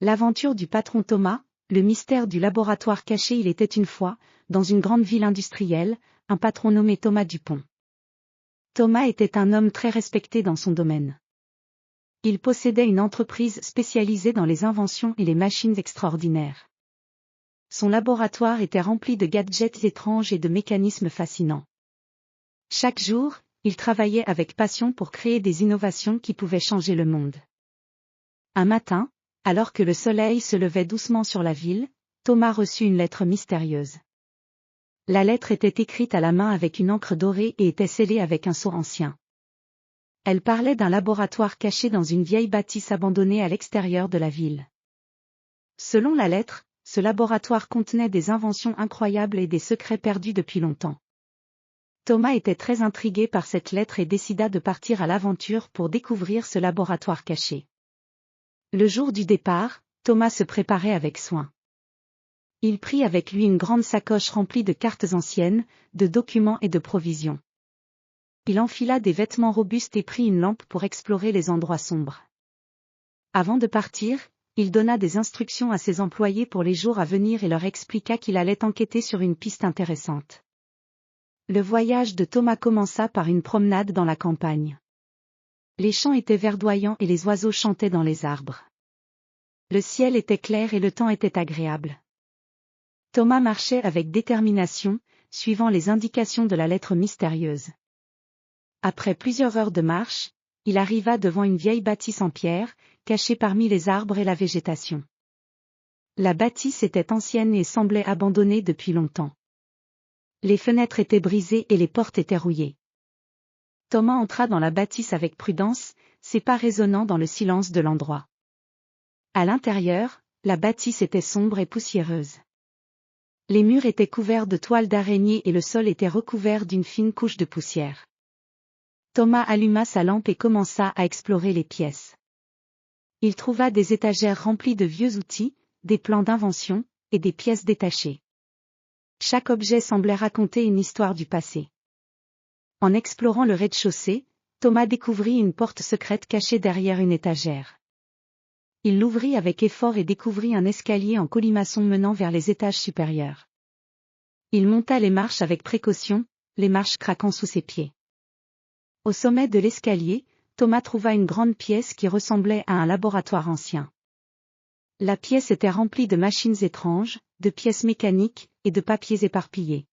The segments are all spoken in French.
L'aventure du patron Thomas, le mystère du laboratoire caché. Il était une fois, dans une grande ville industrielle, un patron nommé Thomas Dupont. Thomas était un homme très respecté dans son domaine. Il possédait une entreprise spécialisée dans les inventions et les machines extraordinaires. Son laboratoire était rempli de gadgets étranges et de mécanismes fascinants. Chaque jour, il travaillait avec passion pour créer des innovations qui pouvaient changer le monde. Un matin, alors que le soleil se levait doucement sur la ville, Thomas reçut une lettre mystérieuse. La lettre était écrite à la main avec une encre dorée et était scellée avec un sceau ancien. Elle parlait d'un laboratoire caché dans une vieille bâtisse abandonnée à l'extérieur de la ville. Selon la lettre, ce laboratoire contenait des inventions incroyables et des secrets perdus depuis longtemps. Thomas était très intrigué par cette lettre et décida de partir à l'aventure pour découvrir ce laboratoire caché. Le jour du départ, Thomas se préparait avec soin. Il prit avec lui une grande sacoche remplie de cartes anciennes, de documents et de provisions. Il enfila des vêtements robustes et prit une lampe pour explorer les endroits sombres. Avant de partir, il donna des instructions à ses employés pour les jours à venir et leur expliqua qu'il allait enquêter sur une piste intéressante. Le voyage de Thomas commença par une promenade dans la campagne. Les champs étaient verdoyants et les oiseaux chantaient dans les arbres. Le ciel était clair et le temps était agréable. Thomas marchait avec détermination, suivant les indications de la lettre mystérieuse. Après plusieurs heures de marche, il arriva devant une vieille bâtisse en pierre, cachée parmi les arbres et la végétation. La bâtisse était ancienne et semblait abandonnée depuis longtemps. Les fenêtres étaient brisées et les portes étaient rouillées. Thomas entra dans la bâtisse avec prudence, ses pas résonnant dans le silence de l'endroit. À l'intérieur, la bâtisse était sombre et poussiéreuse. Les murs étaient couverts de toiles d'araignée et le sol était recouvert d'une fine couche de poussière. Thomas alluma sa lampe et commença à explorer les pièces. Il trouva des étagères remplies de vieux outils, des plans d'invention, et des pièces détachées. Chaque objet semblait raconter une histoire du passé. En explorant le rez-de-chaussée, Thomas découvrit une porte secrète cachée derrière une étagère. Il l'ouvrit avec effort et découvrit un escalier en colimaçon menant vers les étages supérieurs. Il monta les marches avec précaution, les marches craquant sous ses pieds. Au sommet de l'escalier, Thomas trouva une grande pièce qui ressemblait à un laboratoire ancien. La pièce était remplie de machines étranges, de pièces mécaniques, et de papiers éparpillés.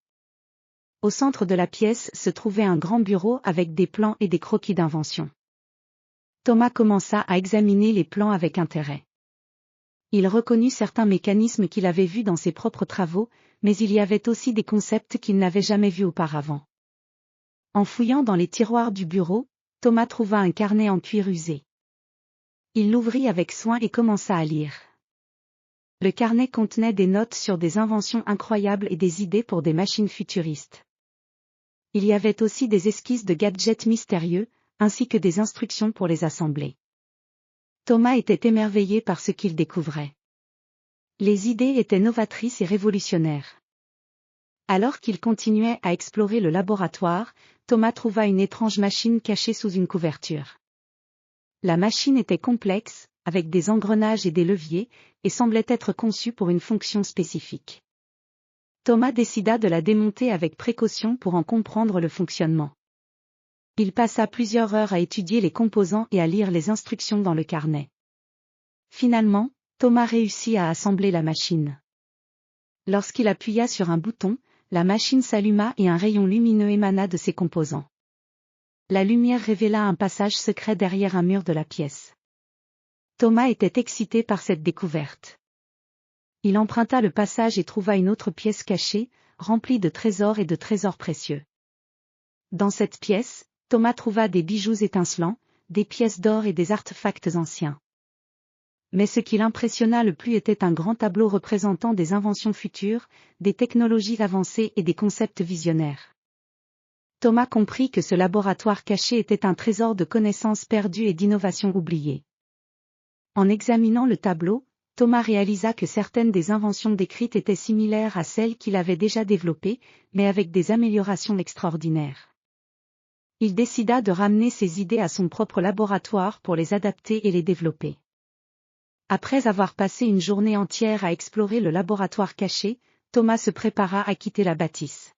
Au centre de la pièce se trouvait un grand bureau avec des plans et des croquis d'invention. Thomas commença à examiner les plans avec intérêt. Il reconnut certains mécanismes qu'il avait vus dans ses propres travaux, mais il y avait aussi des concepts qu'il n'avait jamais vus auparavant. En fouillant dans les tiroirs du bureau, Thomas trouva un carnet en cuir usé. Il l'ouvrit avec soin et commença à lire. Le carnet contenait des notes sur des inventions incroyables et des idées pour des machines futuristes. Il y avait aussi des esquisses de gadgets mystérieux, ainsi que des instructions pour les assembler. Thomas était émerveillé par ce qu'il découvrait. Les idées étaient novatrices et révolutionnaires. Alors qu'il continuait à explorer le laboratoire, Thomas trouva une étrange machine cachée sous une couverture. La machine était complexe, avec des engrenages et des leviers, et semblait être conçue pour une fonction spécifique. Thomas décida de la démonter avec précaution pour en comprendre le fonctionnement. Il passa plusieurs heures à étudier les composants et à lire les instructions dans le carnet. Finalement, Thomas réussit à assembler la machine. Lorsqu'il appuya sur un bouton, la machine s'alluma et un rayon lumineux émana de ses composants. La lumière révéla un passage secret derrière un mur de la pièce. Thomas était excité par cette découverte. Il emprunta le passage et trouva une autre pièce cachée, remplie de trésors et de trésors précieux. Dans cette pièce, Thomas trouva des bijoux étincelants, des pièces d'or et des artefacts anciens. Mais ce qui l'impressionna le plus était un grand tableau représentant des inventions futures, des technologies avancées et des concepts visionnaires. Thomas comprit que ce laboratoire caché était un trésor de connaissances perdues et d'innovations oubliées. En examinant le tableau, Thomas réalisa que certaines des inventions décrites étaient similaires à celles qu'il avait déjà développées, mais avec des améliorations extraordinaires. Il décida de ramener ses idées à son propre laboratoire pour les adapter et les développer. Après avoir passé une journée entière à explorer le laboratoire caché, Thomas se prépara à quitter la bâtisse.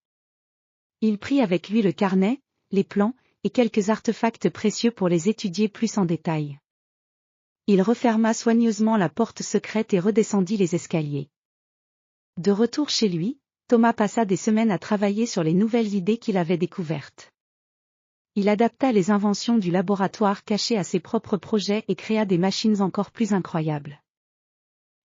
Il prit avec lui le carnet, les plans, et quelques artefacts précieux pour les étudier plus en détail. Il referma soigneusement la porte secrète et redescendit les escaliers. De retour chez lui, Thomas passa des semaines à travailler sur les nouvelles idées qu'il avait découvertes. Il adapta les inventions du laboratoire caché à ses propres projets et créa des machines encore plus incroyables.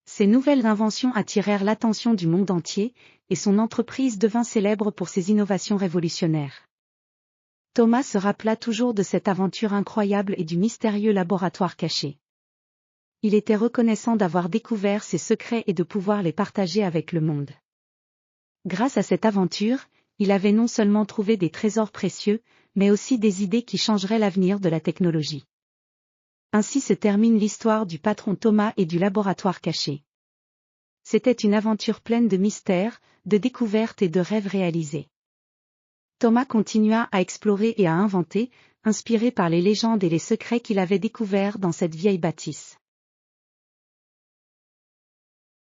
Ces nouvelles inventions attirèrent l'attention du monde entier, et son entreprise devint célèbre pour ses innovations révolutionnaires. Thomas se rappela toujours de cette aventure incroyable et du mystérieux laboratoire caché. Il était reconnaissant d'avoir découvert ses secrets et de pouvoir les partager avec le monde. Grâce à cette aventure, il avait non seulement trouvé des trésors précieux, mais aussi des idées qui changeraient l'avenir de la technologie. Ainsi se termine l'histoire du patron Thomas et du laboratoire caché. C'était une aventure pleine de mystères, de découvertes et de rêves réalisés. Thomas continua à explorer et à inventer, inspiré par les légendes et les secrets qu'il avait découverts dans cette vieille bâtisse.